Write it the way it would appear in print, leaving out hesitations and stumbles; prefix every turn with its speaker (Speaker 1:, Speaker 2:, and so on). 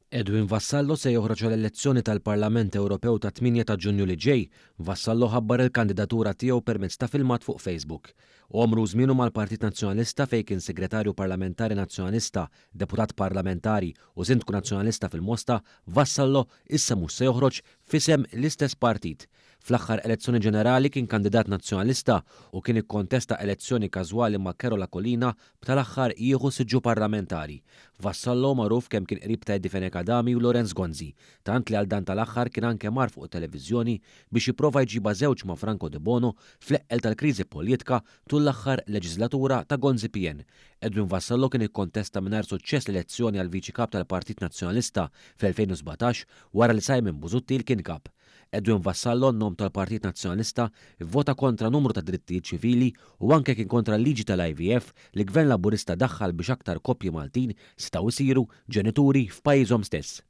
Speaker 1: Edwin Vassallo se joħroġ l-elezzjoni tal-Parlament Ewropew ta' 8 ta' Ġunju li ġej. Vassallo ħabbar il-kandidatura tiegħu permezz ta' filmat fuq Facebook. Omru żmienu mal-Partit Nazzjonalista fejn kien Segretarju Parlamentari Nazzjonalista, Deputat Parlamentari u Sindku Nazzjonalista fil-Mosta, Vassallo issa mhux se joħroġ f'isem l-istess partit. Fl-aħħar elezzjoni ġenerali kien kandidat nazzjonalista u kien ikkontesta elezzjoni każwali ma' Carola Collina b'tal-aħħar jieħu siġġu parlamentari. Vassallo magħruf kemm kien qrib ta' Edifenek Adami u Lorenz Gonzi, tant li għal dan tal-aħħar kien anke mar fuq televiżjoni biex jipprova jġiba żewġ ma' Franco De Bono fl-eqqel tal-kriżi politika tul l-aħħar leġislatura ta' Gonzi PN. Edwin Vassallo kien ikkontesta mingħajr suċċess l-elezzjoni għal viċi kap tal-Partit Nazzjonalista fl-2017 wara li Simon Busuttil kien kap. Edwin Vassallo n-nom tal-Partit Nazzjonalista vvota kontra numru ta' drittijiet ċivili u anke kien kontra l-liġi tal-IVF li gvern Laburista daħħal biex aktar koppji Maltin staw isiru ġenituri f'pajjiżhom stess.